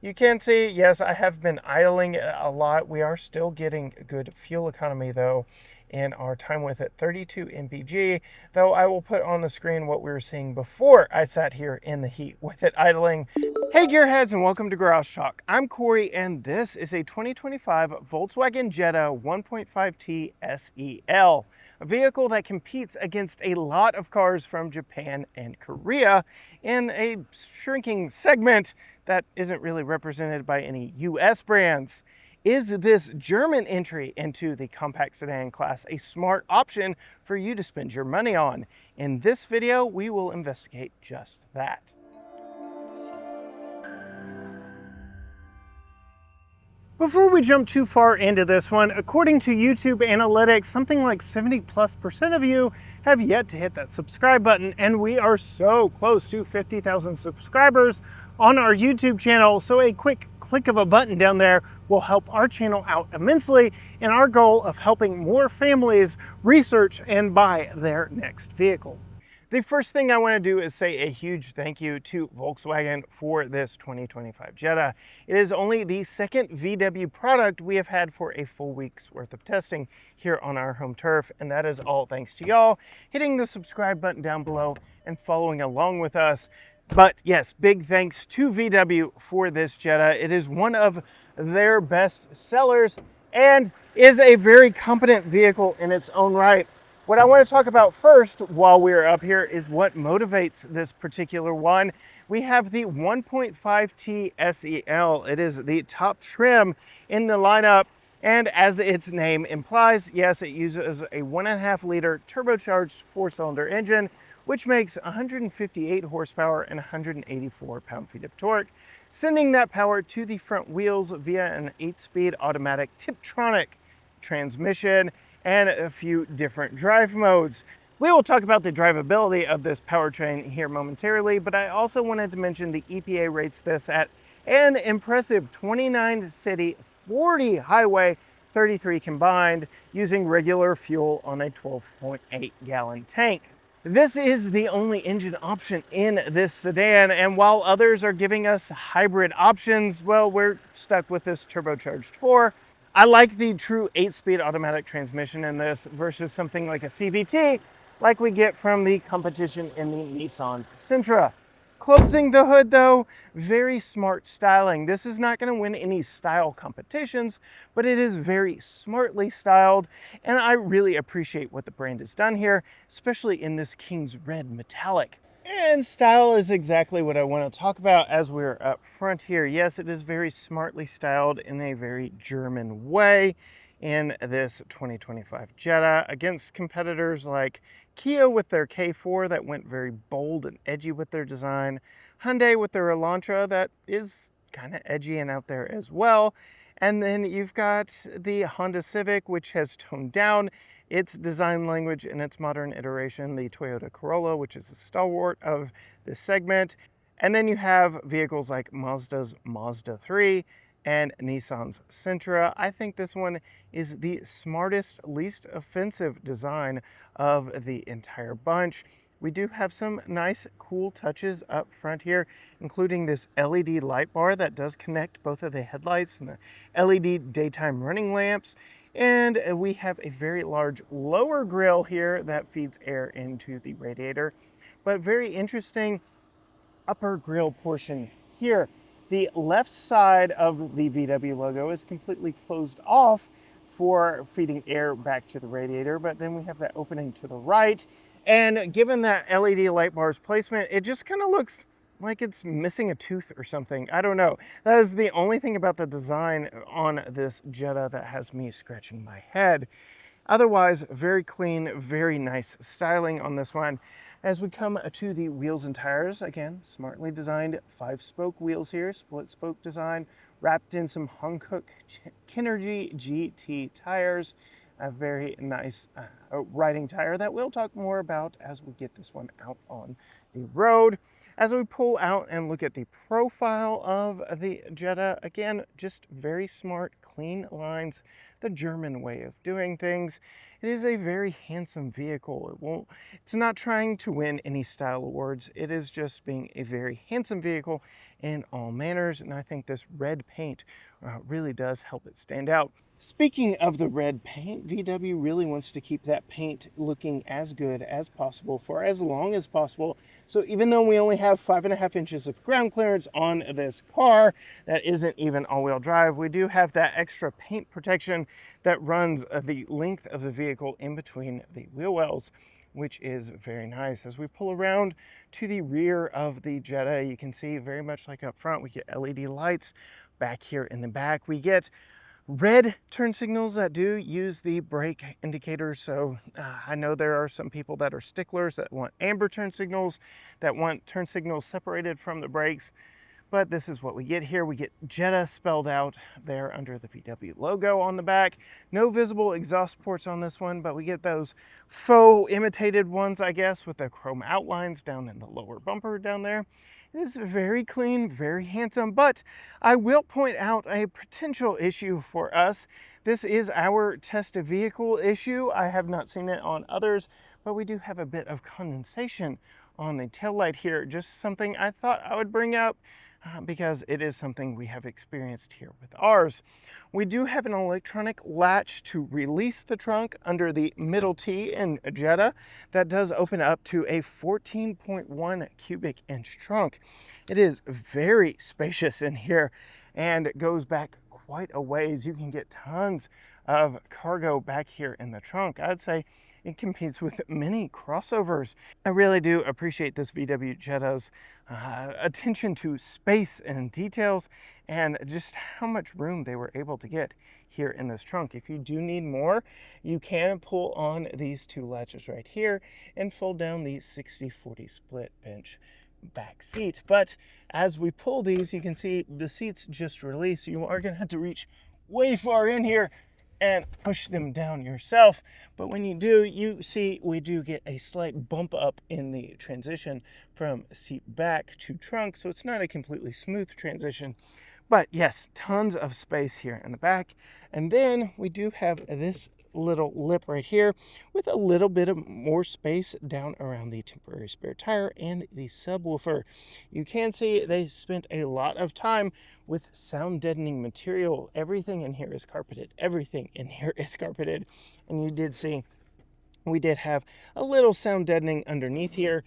You can see, yes, I have been idling a lot. We are still getting good fuel economy though in our time with it, 32 mpg, though I will put on the screen what we were seeing before I sat here in the heat with it idling. Hey gearheads, and welcome to Garage Talk. I'm Corey and this is a 2025 Volkswagen Jetta 1.5T SEL. A vehicle that competes against a lot of cars from Japan and Korea in a shrinking segment that isn't really represented by any US brands. Is this German entry into the compact sedan class a smart option for you to spend your money on? In this video, we will investigate just that. Before we jump too far into this one, according to YouTube analytics, something like 70+% of you have yet to hit that subscribe button, and we are so close to 50,000 subscribers on our YouTube channel, so a quick click of a button down there will help our channel out immensely in our goal of helping more families research and buy their next vehicle. The first thing I want to do is say a huge thank you to Volkswagen for this 2025 Jetta. It is only the second VW product we have had for a full week's worth of testing here on our home turf, and that is all thanks to y'all hitting the subscribe button down below and following along with us. But yes, big thanks to VW for this Jetta. It is one of their best sellers and is a very competent vehicle in its own right. What I want to talk about first while we're up here is what motivates this particular one. We have the 1.5T SEL. It is the top trim in the lineup, and as its name implies, yes, it uses a 1.5-liter turbocharged 4-cylinder engine, which makes 158 horsepower and 184 pound-feet of torque, sending that power to the front wheels via an 8-speed automatic Tiptronic transmission and a few different drive modes. We will talk about the drivability of this powertrain here momentarily, but I also wanted to mention the EPA rates this at an impressive 29 city, 40 highway, 33 combined, using regular fuel on a 12.8 gallon tank. This is the only engine option in this sedan, and while others are giving us hybrid options, well, we're stuck with this turbocharged 4. I like the true 8-speed automatic transmission in this versus something like a CVT like we get from the competition in the Nissan Sentra. Closing the hood though, very smart styling. This is not going to win any style competitions, but it is very smartly styled, and I really appreciate what the brand has done here, especially in this King's Red metallic. And style is exactly what I want to talk about as we're up front here. Yes, it is very smartly styled in a very German way in this 2025 Jetta against competitors like Kia with their K4 that went very bold and edgy with their design, Hyundai with their Elantra that is kind of edgy and out there as well, and then you've got the Honda Civic, which has toned down its design language in its modern iteration, the Toyota Corolla, which is a stalwart of this segment. And then you have vehicles like Mazda's Mazda 3 and Nissan's Sentra. I think this one is the smartest, least offensive design of the entire bunch. We do have some nice, cool touches up front here, including this LED light bar that does connect both of the headlights and the LED daytime running lamps. And we have a very large lower grille here that feeds air into the radiator. But very interesting upper grille portion here. The left side of the VW logo is completely closed off for feeding air back to the radiator, but then we have that opening to the right. And given that LED light bar's placement, it just kind of looks like it's missing a tooth or something. I don't know. That is the only thing about the design on this Jetta that has me scratching my head. Otherwise, very clean, very nice styling on this one. As we come to the wheels and tires, again, smartly designed 5-spoke wheels here, split spoke design, wrapped in some Hankook Kinergy GT tires. A very nice riding tire that we'll talk more about as we get this one out on the road. As we pull out and look at the profile of the Jetta, again, just very smart, clean lines, the German way of doing things. It is a very handsome vehicle. It's not trying to win any style awards. It is just being a very handsome vehicle in all manners, and I think this red paint really does help it stand out. Speaking of the red paint, VW really wants to keep that paint looking as good as possible for as long as possible. So even though we only have 5.5 inches of ground clearance on this car, that isn't even all-wheel drive, we do have that extra paint protection that runs the length of the vehicle in between the wheel wells, which is very nice. As we pull around to the rear of the Jetta, you can see very much like up front, we get LED lights. Back here in the back, we get red turn signals that do use the brake indicator. So I know there are some people that are sticklers that want amber turn signals, that want turn signals separated from the brakes. But this is what we get here. We get Jetta spelled out there under the VW logo on the back. No visible exhaust ports on this one, but we get those faux imitated ones, I guess, with the chrome outlines down in the lower bumper down there. It is very clean, very handsome, but I will point out a potential issue for us. This is our test vehicle issue. I have not seen it on others, but we do have a bit of condensation on the taillight here. Just something I thought I would bring up because it is something we have experienced here with ours. We do have an electronic latch to release the trunk under the middle T in Jetta. That does open up to a 14.1 cubic inch trunk. It is very spacious in here and it goes back quite a ways. You can get tons of cargo back here in the trunk. I'd say it competes with many crossovers. I really do appreciate this VW Jetta's attention to space and details and just how much room they were able to get here in this trunk. If you do need more, you can pull on these two latches right here and fold down the 60-40 split bench back seat. But as we pull these, you can see the seats just release. You are going to have to reach way far in here and push them down yourself. But when you do, you see we do get a slight bump up in the transition from seat back to trunk, so it's not a completely smooth transition. But yes, tons of space here in the back. And then we do have this little lip right here with a little bit of more space down around the temporary spare tire and the subwoofer. You can see they spent a lot of time with sound deadening material. Everything in here is carpeted. Everything in here is carpeted. And you did see we did have a little sound deadening underneath here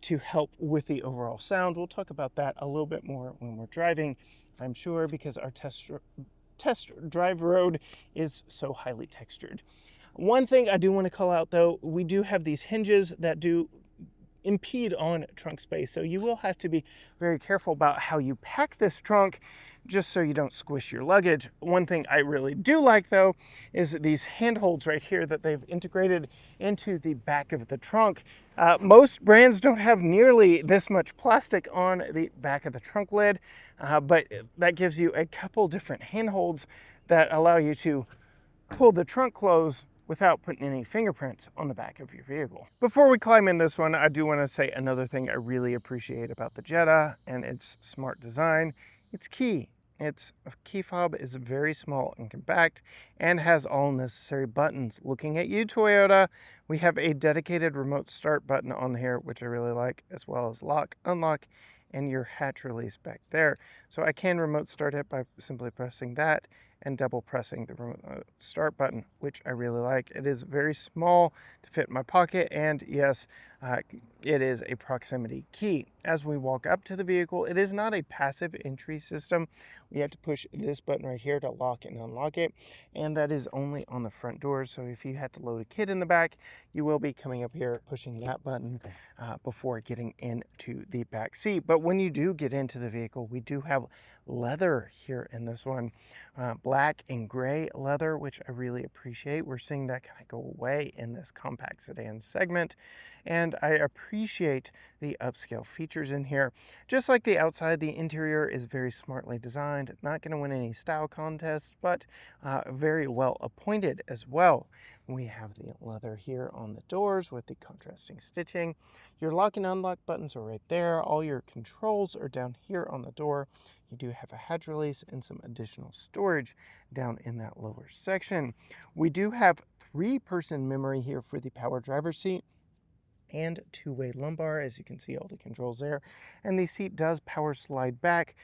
to help with the overall sound. We'll talk about that a little bit more when we're driving, I'm sure, because our test drive road is so highly textured. One thing I do want to call out though, we do have these hinges that do impede on trunk space, so you will have to be very careful about how you pack this trunk just so you don't squish your luggage. One thing I really do like though is these handholds right here that they've integrated into the back of the trunk. Most brands don't have nearly this much plastic on the back of the trunk lid, but that gives you a couple different handholds that allow you to pull the trunk close without putting any fingerprints on the back of your vehicle. Before we climb in this one, I do want to say another thing I really appreciate about the Jetta and its smart design. Its key. Its key fob is very small and compact and has all necessary buttons. Looking at you, Toyota, we have a dedicated remote start button on here, which I really like, as well as lock, unlock, and your hatch release back there. So I can remote start it by simply pressing that and double pressing the remote start button, which I really like. It is very small to fit in my pocket, and yes, it is a proximity key. As we walk up to the vehicle, it is not a passive entry system. We have to push this button right here to lock and unlock it, and that is only on the front door. So if you had to load a kid in the back, you will be coming up here pushing that button before getting into the back seat. But when you do get into the vehicle, we do have leather here in this one, black and gray leather, which I really appreciate. We're seeing that kind of go away in this compact sedan segment, and I appreciate the upscale features in here. Just like the outside, the interior is very smartly designed. Not going to win any style contests, but very well appointed as well. We have the leather here on the doors with the contrasting stitching. Your lock and unlock buttons are right there. All your controls are down here on the door. You do have a hatch release and some additional storage down in that lower section. We do have 3-person memory here for the power driver's seat, and 2-way lumbar, as you can see all the controls there. And the seat does power slide back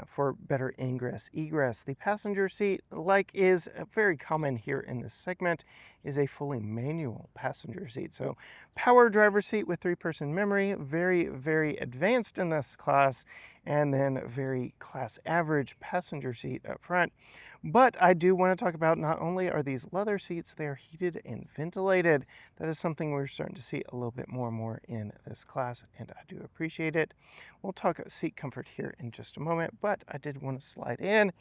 for better ingress egress. The passenger seat, like is very common here in this segment, is a fully manual passenger seat. So power driver seat with 3-person memory, very advanced in this class, and then very class average passenger seat up front. But I do want to talk about, not only are these leather seats, they are heated and ventilated. That is something we're starting to see a little bit more and more in this class, and I do appreciate it. We'll talk seat comfort here in just a moment, but I did want to slide in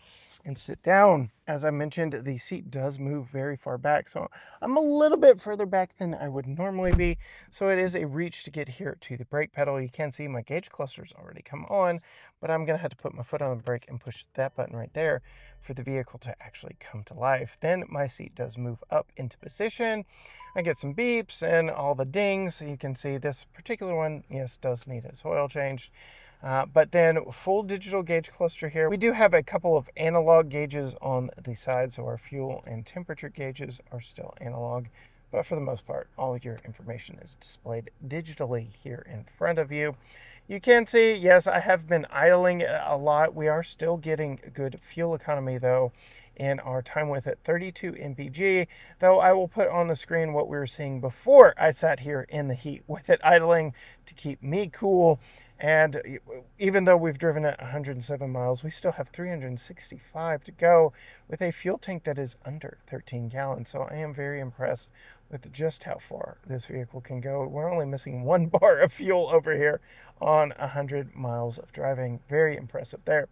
and sit down. As I mentioned, the seat does move very far back, so I'm a little bit further back than I would normally be, so it is a reach to get here to the brake pedal. You can see my gauge cluster's already come on, but I'm gonna have to put my foot on the brake and push that button right there for the vehicle to actually come to life. Then my seat does move up into position. I get some beeps and all the dings. You can see this particular one, yes, does need its oil changed. But then full digital gauge cluster here. We do have a couple of analog gauges on the side, so our fuel and temperature gauges are still analog. But for the most part, all your information is displayed digitally here in front of you. You can see, yes, I have been idling a lot. We are still getting good fuel economy though in our time with it, 32 mpg, though I will put on the screen what we were seeing before I sat here in the heat with it idling to keep me cool. And even though we've driven it 107 miles, we still have 365 to go with a fuel tank that is under 13 gallons. So I am very impressed with just how far this vehicle can go. We're only missing 1 bar of fuel over here on 100 miles of driving. Very impressive there.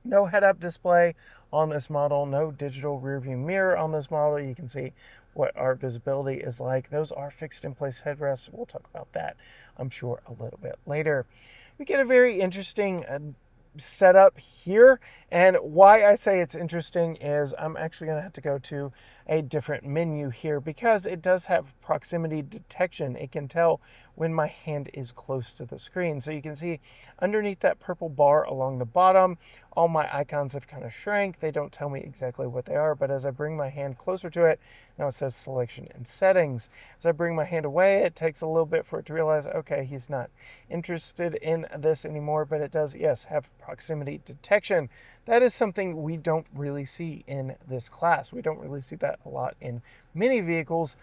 No head-up display on this model, no digital rearview mirror on this model. You can see what our visibility is like. Those are fixed in place headrests. We'll talk about that, I'm sure, a little bit later. We get a very interesting setup here, and why I say it's interesting is I'm actually going to have to go to a different menu here because it does have proximity detection. It can tell when my hand is close to the screen. So you can see underneath that purple bar along the bottom, all my icons have kind of shrank. They don't tell me exactly what they are, but as I bring my hand closer to it, now it says selection and settings. As I bring my hand away, it takes a little bit for it to realize, okay, he's not interested in this anymore, but it does, yes, have proximity detection. That is something we don't really see in this class. We don't really see that a lot in many vehicles,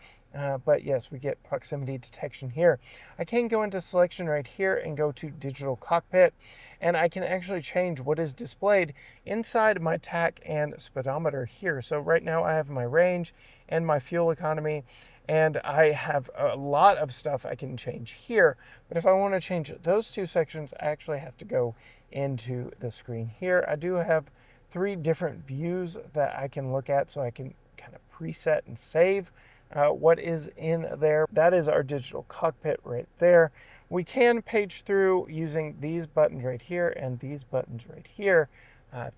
but yes, we get proximity detection here. I can go into selection right here and go to digital cockpit, and I can actually change what is displayed inside my tach and speedometer here. So right now I have my range and my fuel economy, and I have a lot of stuff I can change here. But if I want to change those two sections, I actually have to go into the screen here. I do have 3 different views that I can look at, so I can kind of preset and save what is in there. That is our digital cockpit right there. We can page through using these buttons right here and these buttons right here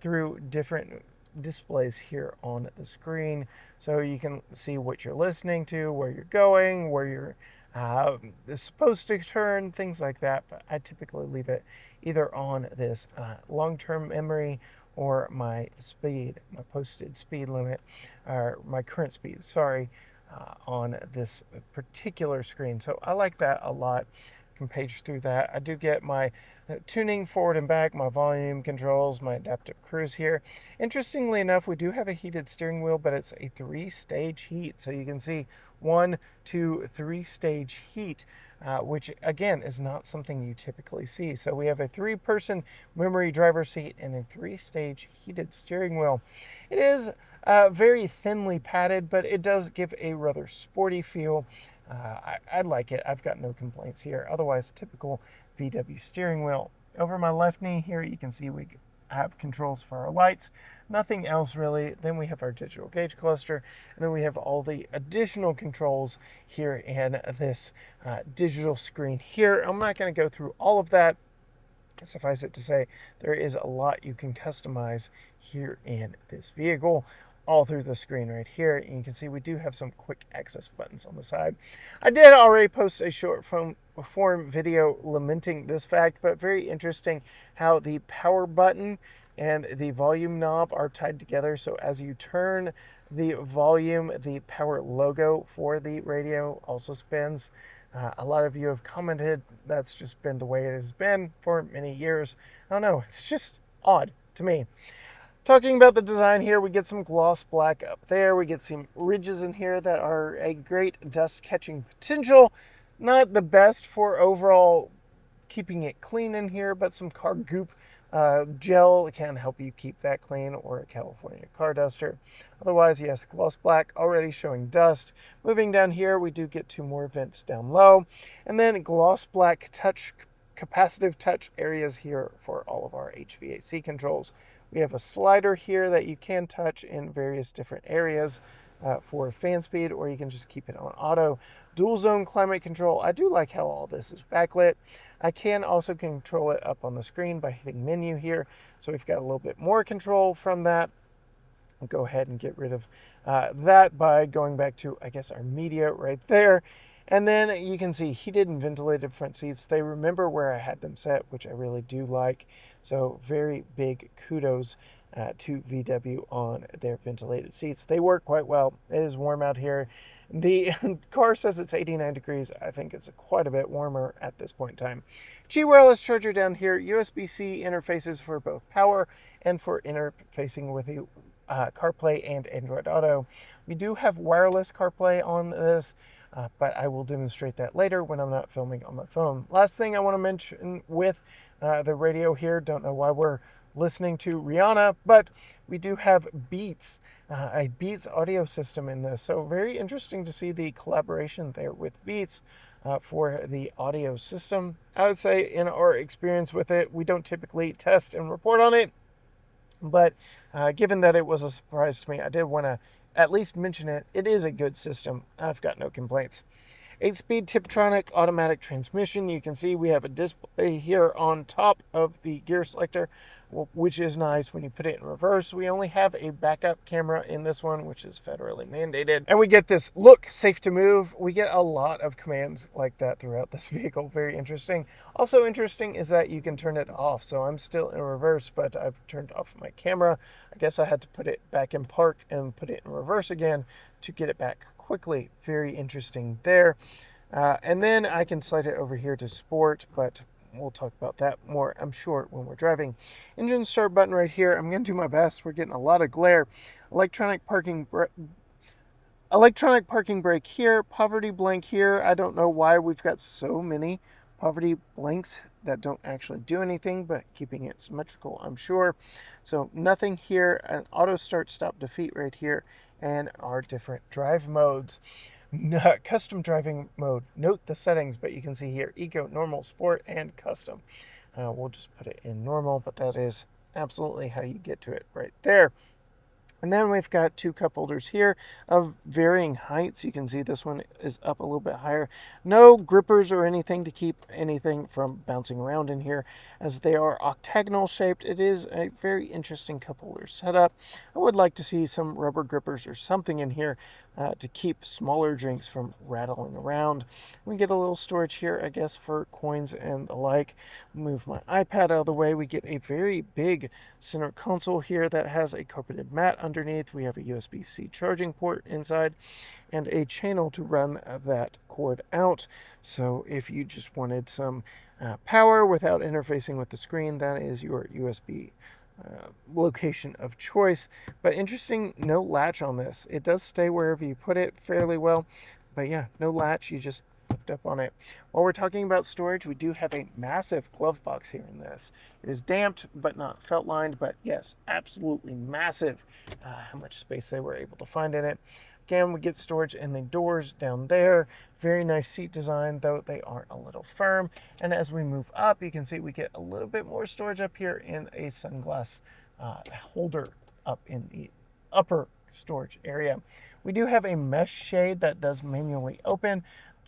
through different displays here on the screen, so you can see what you're listening to, where you're going, where you're supposed to turn, things like that. But I typically leave it either on this long-term memory or my speed, my posted speed limit, or my current speed, sorry, on this particular screen. So I like that a lot. Can page through that. I do get my tuning forward and back, my volume controls, my adaptive cruise here. Interestingly enough, we do have a heated steering wheel, but it's a 3-stage heat. So you can see 1, 2, 3-stage heat, which again is not something you typically see. So we have a 3-person memory driver seat and a 3-stage heated steering wheel. It is very thinly padded, but it does give a rather sporty feel. I like it. I've got no complaints here. Otherwise, typical VW steering wheel. Over my left knee here, you can see we have controls for our lights. Nothing else really. Then we have our digital gauge cluster, and then we have all the additional controls here in this digital screen here. I'm not going to go through all of that. Suffice it to say, there is a lot you can customize here in this vehicle, all through the screen right here. And you can see we do have some quick access buttons on the side. I did already post a short form video lamenting this fact, but very interesting how the power button and the volume knob are tied together. So as you turn the volume, the power logo for the radio also spins. A lot of you have commented that's just been the way it has been for many years. I don't know, it's just odd to me. Talking about the design here, we get some gloss black up there. We get some ridges in here that are a great dust catching potential. Not the best for overall keeping it clean in here, but some car goop gel can help you keep that clean, or a California car duster. Otherwise, yes, gloss black already showing dust. Moving down here, we do get 2 more vents down low, and then gloss black touch, capacitive touch areas here for all of our HVAC controls. We have a slider here that you can touch in various different areas for fan speed, or you can just keep it on auto. Dual zone climate control. I do like how all this is backlit. I can also control it up on the screen by hitting menu here. So we've got a little bit more control from that. I'll go ahead and get rid of that by going back to, I guess, our media right there. And then you can see heated and ventilated front seats. They remember where I had them set, which I really do like. So very big kudos to VW on their ventilated seats. They work quite well. It is warm out here. The car says it's 89 degrees. I think it's quite a bit warmer at this point in time. Qi wireless charger down here. USB-C interfaces for both power and for interfacing with the CarPlay and Android Auto. We do have wireless CarPlay on this, but I will demonstrate that later when I'm not filming on my phone. Last thing I want to mention with the radio here, don't know why we're listening to Rihanna, but we do have Beats, a Beats audio system in this. So very interesting to see the collaboration there with Beats for the audio system. I would say in our experience with it, we don't typically test and report on it, but given that it was a surprise to me, I did want to at least mention it. It is a good system. I've got no complaints. 8-speed Tiptronic automatic transmission. You can see we have a display here on top of the gear selector, which is nice when you put it in reverse. We only have a backup camera in this one, which is federally mandated. And we get this look safe to move. We get a lot of commands like that throughout this vehicle. Very interesting. Also interesting is that you can turn it off. So I'm still in reverse, but I've turned off my camera. I guess I had to put it back in park and put it in reverse again to get it back quickly. Very interesting there. And then I can slide it over here to sport, but we'll talk about that more, I'm sure, when we're driving. Engine start button right here. I'm going to do my best. We're getting a lot of glare. Electronic parking brake here. Poverty blank here. I don't know why we've got so many poverty blanks that don't actually do anything, but keeping it symmetrical, I'm sure. So nothing here. An auto start stop defeat right here, and our different drive modes. Custom driving mode. Note the settings, but you can see here eco, normal, sport, and custom. We'll just put it in normal, but that is absolutely how you get to it right there. And then we've got 2 cup holders here of varying heights. You can see this one is up a little bit higher. No grippers or anything to keep anything from bouncing around in here, as they are octagonal shaped. It is a very interesting cup holder setup. I would like to see some rubber grippers or something in here to keep smaller drinks from rattling around. We get a little storage here, I guess, for coins and the like. Move my iPad out of the way. We get a very big center console here that has a carpeted mat underneath. We have a USB-C charging port inside and a channel to run that cord out. So if you just wanted some power without interfacing with the screen, that is your USB location of choice. But interesting, no latch on this. It does stay wherever you put it fairly well, but yeah, no latch. You just lift up on it. While we're talking about storage, we do have a massive glove box here in this. It is damped but not felt lined, but yes, absolutely massive. How much space they were able to find in it. Again, we get storage in the doors down there. Very nice seat design, though they are a little firm. And as we move up, you can see we get a little bit more storage up here in a sunglass holder up in the upper storage area. We do have a mesh shade that does manually open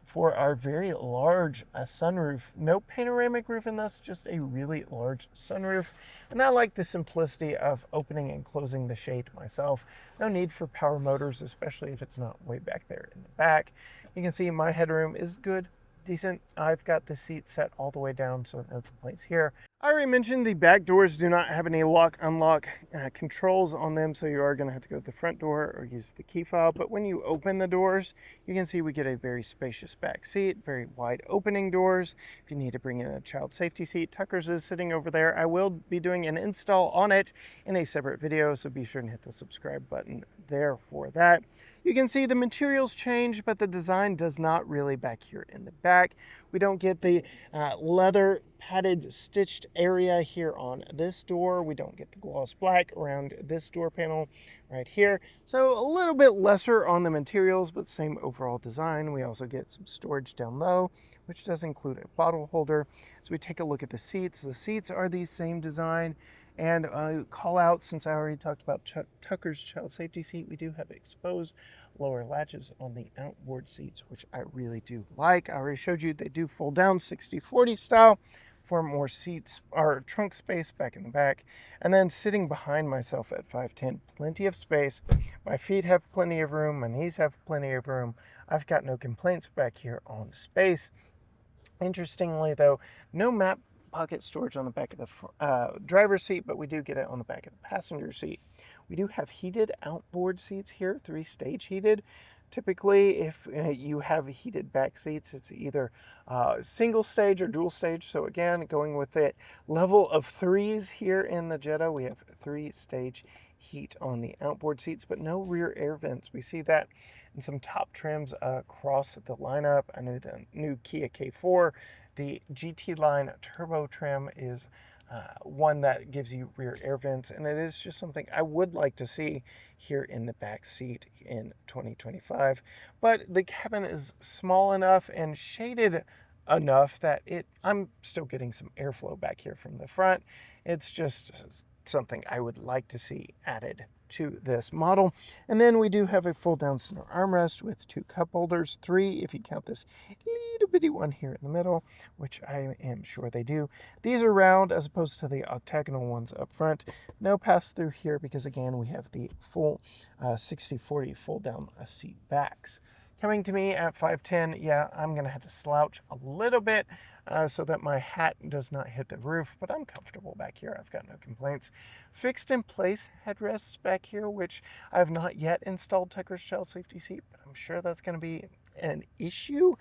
for our very large sunroof. No panoramic roof in this, just a really large sunroof. And I like the simplicity of opening and closing the shade myself. No need for power motors, especially if it's not way back there in the back. You can see my headroom is good, decent. I've got the seat set all the way down, so no complaints here. I already mentioned the back doors do not have any lock unlock controls on them, so you are going to have to go to the front door or use the key fob. But when you open the doors, you can see we get a very spacious back seat, very wide opening doors. If you need to bring in a child safety seat, Tucker's is sitting over there. I will be doing an install on it in a separate video, so be sure and hit the subscribe button there for that. You can see the materials change, but the design does not really back here in the back. We don't get the leather padded stitched area here on this door. We don't get the gloss black around this door panel right here. So a little bit lesser on the materials, but same overall design. We also get some storage down low, which does include a bottle holder. So we take a look at the seats. The seats are the same design. And call out, since I already talked about Tucker's child safety seat, we do have exposed lower latches on the outboard seats, which I really do like. I already showed you they do fold down 60/40 style for more seats or trunk space back in the back. And then sitting behind myself at 5'10", plenty of space. My feet have plenty of room, my knees have plenty of room. I've got no complaints back here on space. Interestingly though, no map pocket storage on the back of the driver's seat, but we do get it on the back of the passenger seat. We do have heated outboard seats here, 3-stage heated. Typically, if you have heated back seats, it's either single stage or dual stage. So again, going with it, level of 3s here in the Jetta, we have 3-stage heat on the outboard seats, but no rear air vents. We see that in some top trims across the lineup. I know the new Kia K4, the GT line turbo trim is one that gives you rear air vents, and it is just something I would like to see here in the back seat in 2025. But the cabin is small enough and shaded enough that I'm still getting some airflow back here from the front. It's just something I would like to see added to this model. And then we do have a fold down center armrest with 2 cup holders, 3 if you count this little bitty one here in the middle, which I am sure they do. These are round as opposed to the octagonal ones up front. No pass through here because again we have the full 60/40 fold down seat backs. Coming to me at 5'10", yeah, I'm gonna have to slouch a little bit so that my hat does not hit the roof, but I'm comfortable back here. I've got no complaints. Fixed in place headrests back here, which I have not yet installed Tucker's child safety seat, but I'm sure that's gonna be an issue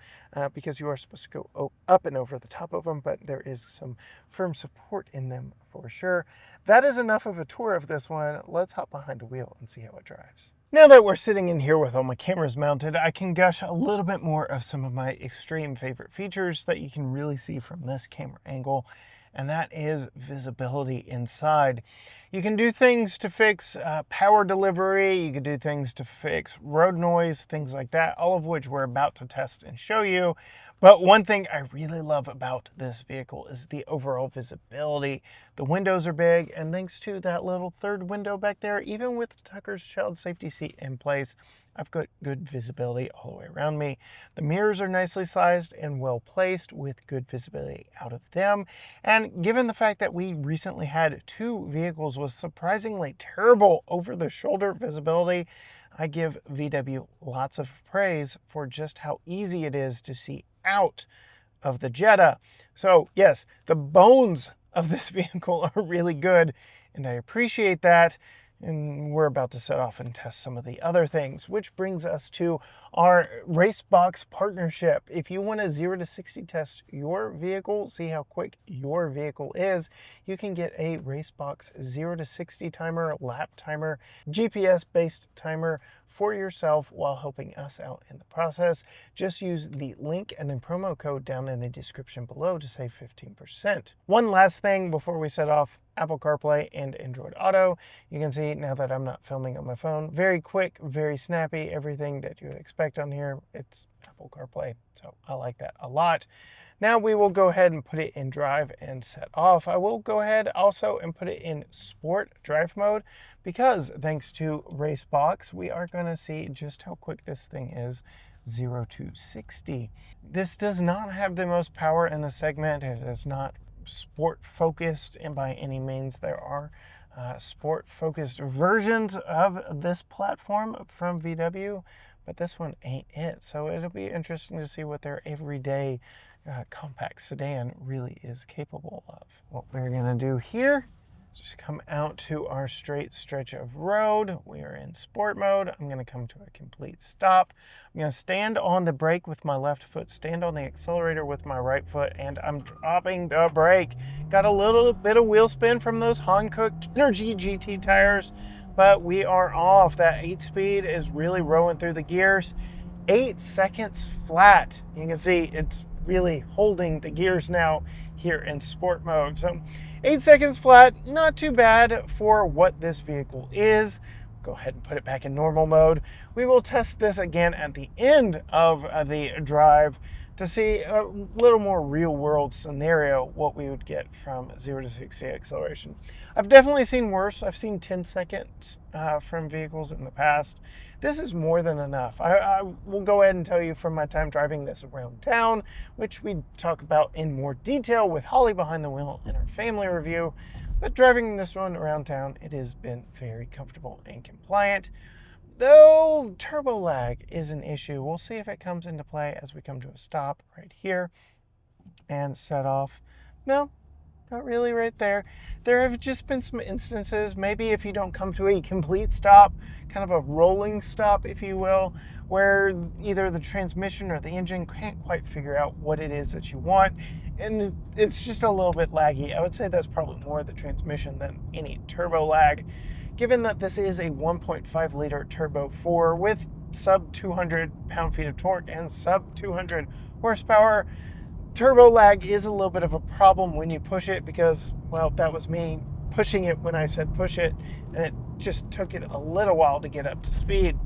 because you are supposed to go up and over the top of them, but there is some firm support in them for sure. That is enough of a tour of this one. Let's hop behind the wheel and see how it drives. Now that we're sitting in here with all my cameras mounted, I can gush a little bit more of some of my extreme favorite features that you can really see from this camera angle, and that is visibility inside. You can do things to fix power delivery, you can do things to fix road noise, things like that, all of which we're about to test and show you. But one thing I really love about this vehicle is the overall visibility. The windows are big, and thanks to that little third window back there, even with Tucker's child safety seat in place, I've got good visibility all the way around me. The mirrors are nicely sized and well placed with good visibility out of them. And given the fact that we recently had 2 vehicles with surprisingly terrible over-the-shoulder visibility, I give VW lots of praise for just how easy it is to see out of the Jetta. So yes, the bones of this vehicle are really good, and I appreciate that. And we're about to set off and test some of the other things, which brings us to our RaceBox partnership. If you want to 0 to 60 test your vehicle, see how quick your vehicle is, you can get a RaceBox 0 to 60 timer, lap timer, GPS-based timer for yourself while helping us out in the process. Just use the link and then promo code down in the description below to save 15%. One last thing before we set off: Apple CarPlay and Android Auto. You can see now that I'm not filming on my phone, very quick, very snappy, everything that you would expect on here. It's Apple CarPlay, so I like that a lot. Now we will go ahead and put it in drive and set off. I will go ahead also and put it in sport drive mode because thanks to RaceBox, we are going to see just how quick this thing is 0 to 60. This does not have the most power in the segment. It is not sport focused, and by any means there are sport focused versions of this platform from VW, but this one ain't it. So it'll be interesting to see what their everyday compact sedan really is capable of. What we're going to do here is just come out to our straight stretch of road. We are in sport mode. I'm going to come to a complete stop. I'm going to stand on the brake with my left foot, stand on the accelerator with my right foot, and I'm dropping the brake. Got a little bit of wheel spin from those Hankook Kinergy GT tires, but we are off. That 8-speed is really rolling through the gears. 8 seconds flat. You can see it's really holding the gears now here in sport mode. So 8 seconds flat, not too bad for what this vehicle is. Go ahead and put it back in normal mode. We will test this again at the end of the drive to see a little more real world scenario, what we would get from 0 to 60 acceleration. I've definitely seen worse. I've seen 10 seconds from vehicles in the past. This is more than enough. I will go ahead and tell you from my time driving this around town, which we talk about in more detail with Holly behind the wheel in our family review. But driving this one around town, it has been very comfortable and compliant. Though turbo lag is an issue. We'll see if it comes into play as we come to a stop right here and set off. No, not really right there. There have just been some instances, maybe if you don't come to a complete stop, kind of a rolling stop, if you will, where either the transmission or the engine can't quite figure out what it is that you want, and it's just a little bit laggy. I would say that's probably more the transmission than any turbo lag. Given that this is a 1.5 liter turbo 4 with sub 200 pound-feet of torque and sub 200 horsepower, turbo lag is a little bit of a problem when you push it because, well, that was me pushing it when I said push it, and it just took it a little while to get up to speed.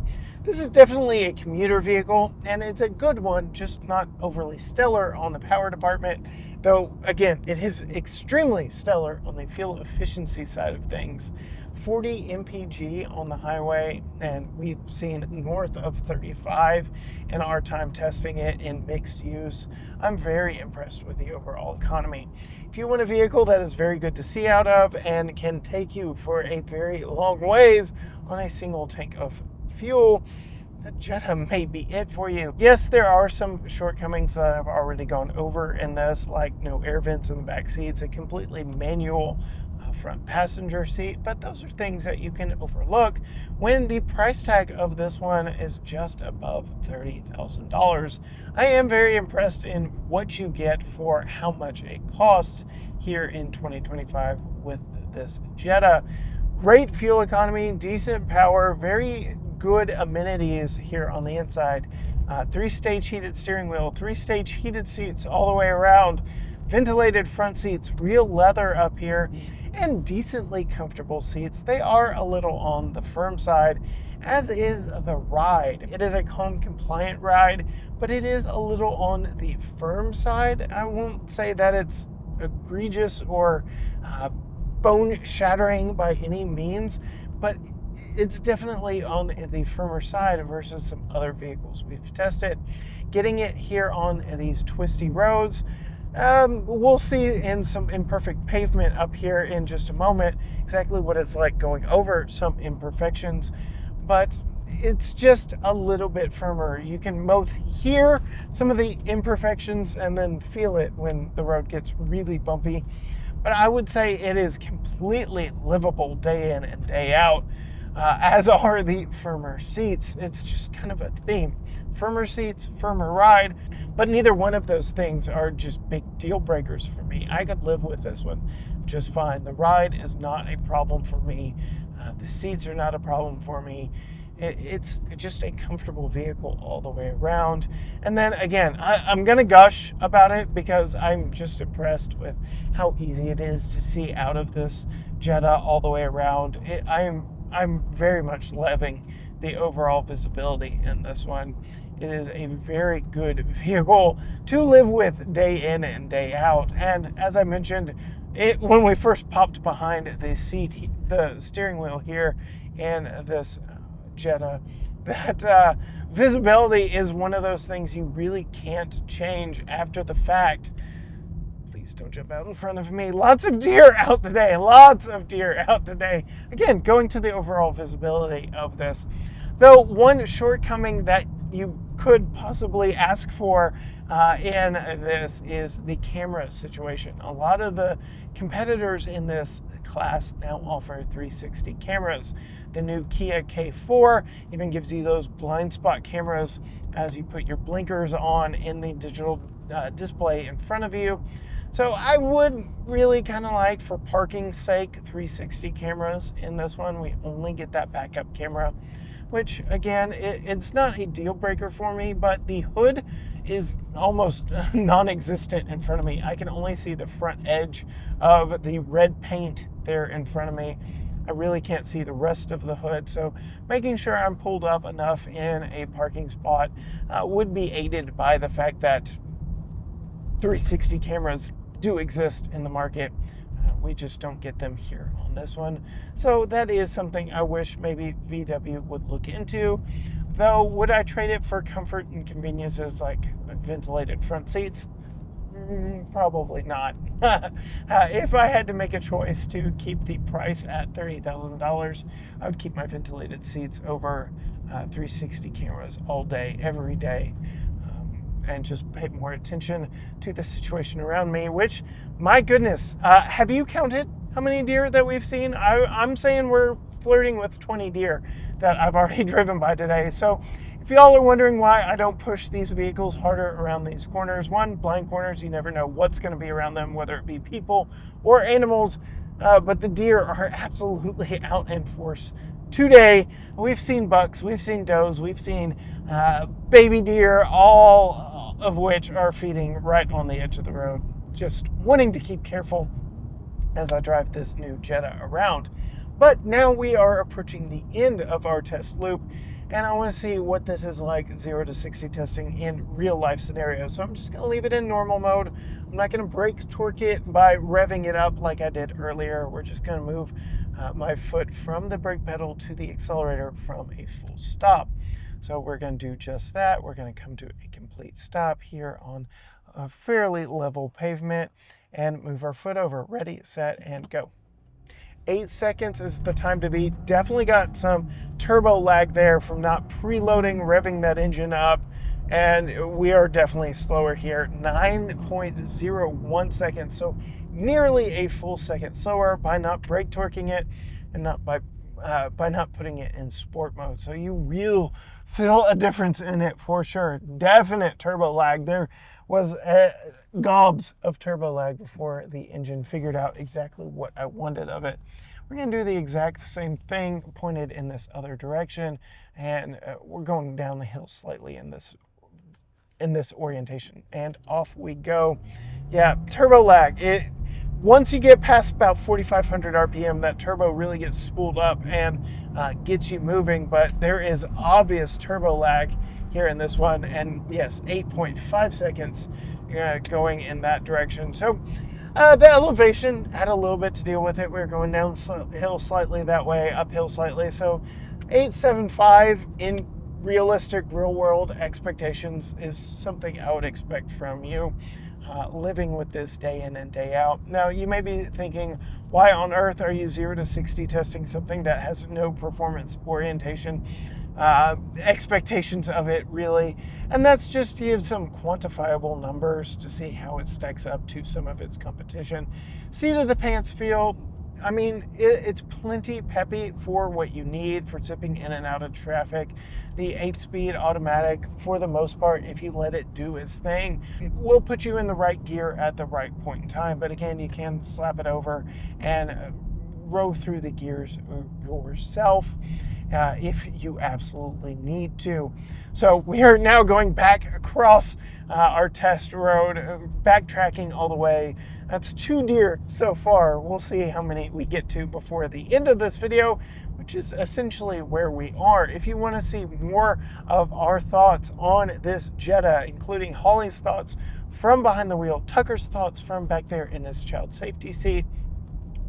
This is definitely a commuter vehicle, and it's a good one, just not overly stellar on the power department, though, again, it is extremely stellar on the fuel efficiency side of things. 40 mpg on the highway, and we've seen north of 35 in our time testing it in mixed use. I'm very impressed with the overall economy. If you want a vehicle that is very good to see out of and can take you for a very long ways on a single tank of fuel, the Jetta may be it for you. Yes, there are some shortcomings that I've already gone over in this, like no air vents in the back seats, a completely manual front passenger seat, but those are things that you can overlook when the price tag of this one is just above $30,000. I am very impressed in what you get for how much it costs here in 2025 with this Jetta. Great fuel economy, decent power, very good amenities here on the inside. 3-stage heated steering wheel, 3-stage heated seats all the way around, ventilated front seats, real leather up here, and decently comfortable seats. They are a little on the firm side, as is the ride. It is a compliant ride, but it is a little on the firm side. I won't say that it's egregious or bone-shattering by any means, but it's definitely on the firmer side versus some other vehicles we've tested. Getting it here on these twisty roads, we'll see in some imperfect pavement up here in just a moment exactly what it's like going over some imperfections, but it's just a little bit firmer. You can both hear some of the imperfections and then feel it when the road gets really bumpy, but I would say it is completely livable day in and day out, as are the firmer seats. It's just kind of a theme. Firmer seats, firmer ride, but neither one of those things are just big deal breakers for me. I could live with this one just fine. The ride is not a problem for me. The seats are not a problem for me. It's just a comfortable vehicle all the way around. And then again, I'm gonna gush about it because I'm just impressed with how easy it is to see out of this Jetta all the way around. I'm very much loving the overall visibility in this one. It is a very good vehicle to live with day in and day out. And as I mentioned, when we first popped behind the seat, the steering wheel here in this Jetta, that visibility is one of those things you really can't change after the fact. Please don't jump out in front of me. Lots of deer out today. Lots of deer out today. Again, going to the overall visibility of this. Though one shortcoming that you could possibly ask for in this is the camera situation. A lot of the competitors in this class now offer 360 cameras. The new Kia K4 even gives you those blind spot cameras as you put your blinkers on in the digital display in front of you. So I would really kind of like, for parking's sake, 360 cameras in this one. We only get that backup camera, which again, it's not a deal breaker for me, but the hood is almost non-existent in front of me. I can only see the front edge of the red paint there in front of me. I really can't see the rest of the hood, so making sure I'm pulled up enough in a parking spot would be aided by the fact that 360 cameras do exist in the market. We just don't get them here on this one. So that is something I wish maybe VW would look into. Though, would I trade it for comfort and conveniences like ventilated front seats? Probably not. If I had to make a choice to keep the price at $30,000, I would keep my ventilated seats over 360 cameras all day, every day. And just pay more attention to the situation around me, which, my goodness, have you counted how many deer that we've seen? I'm saying we're flirting with 20 deer that I've already driven by today. So if y'all are wondering why I don't push these vehicles harder around these corners, one, blind corners, you never know what's going to be around them, whether it be people or animals, but the deer are absolutely out in force today. We've seen bucks, we've seen does, we've seen baby deer, all of which are feeding right on the edge of the road. Just wanting to keep careful as I drive this new Jetta around. But now we are approaching the end of our test loop, and I want to see what this is like 0 to 60 testing in real life scenarios. So I'm just going to leave it in normal mode. I'm not going to brake torque it by revving it up like I did earlier. We're just going to move my foot from the brake pedal to the accelerator from a full stop. So we're going to do just that. We're going to come to a complete stop here on a fairly level pavement and move our foot over. Ready, set, and go. 8 seconds is the time to beat. Definitely got some turbo lag there from not preloading, revving that engine up. And we are definitely slower here. 9.01 seconds. So nearly a full second slower by not brake torquing it and not by not putting it in sport mode. So you will feel a difference in it for sure. Definite turbo lag. There was gobs of turbo lag before the engine figured out exactly what I wanted of it. We're going to do the exact same thing pointed in this other direction, and we're going down the hill slightly in this orientation, and off we go. Yeah, turbo lag. Once you get past about 4,500 RPM, that turbo really gets spooled up and gets you moving, but there is obvious turbo lag here in this one, and yes, 8.5 seconds going in that direction. So the elevation had a little bit to deal with it. We were going downhill slightly that way, uphill slightly, so 8.75 in realistic real world expectations is something I would expect from you. Living with this day in and day out. Now, you may be thinking, why on earth are you 0 to 60 testing something that has no performance orientation expectations of it, really? And that's just to give some quantifiable numbers to see how it stacks up to some of its competition. Seat of the pants feel, I mean, it's plenty peppy for what you need for zipping in and out of traffic. The 8-speed automatic, for the most part, if you let it do its thing, it will put you in the right gear at the right point in time. But again, you can slap it over and row through the gears yourself if you absolutely need to. So we are now going back across our test road, backtracking all the way. That's 2 deer so far. We'll see how many we get to before the end of this video, which is essentially where we are. If you want to see more of our thoughts on this Jetta, including Holly's thoughts from behind the wheel, Tucker's thoughts from back there in his child safety seat,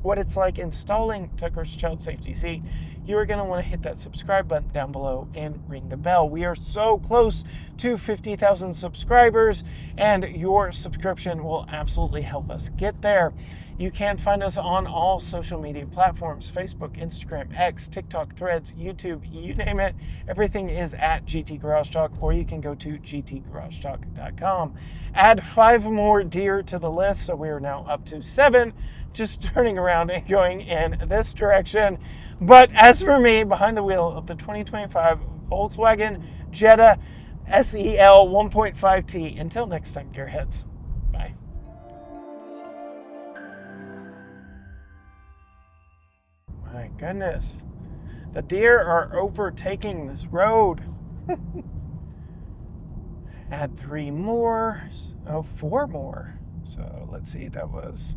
what it's like installing Tucker's child safety seat, you are going to want to hit that subscribe button down below and ring the bell. We are so close to 50,000 subscribers, and your subscription will absolutely help us get there. You can find us on all social media platforms: Facebook, Instagram, X, TikTok, Threads, YouTube, you name it. Everything is at GT Garage Talk, or you can go to gtgaragetalk.com. Add 5 more deer to the list, so we are now up to 7, just turning around and going in this direction. But as for me, behind the wheel of the 2025 Volkswagen Jetta SEL 1.5T. Until next time, gearheads. Bye. My goodness. The deer are overtaking this road. Add 3 more. Oh, 4 more. So let's see, that was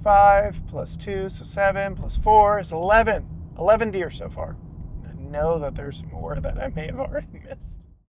5 plus 2, so 7 plus 4 is 11. 11 deer so far. I know that there's more that I may have already missed.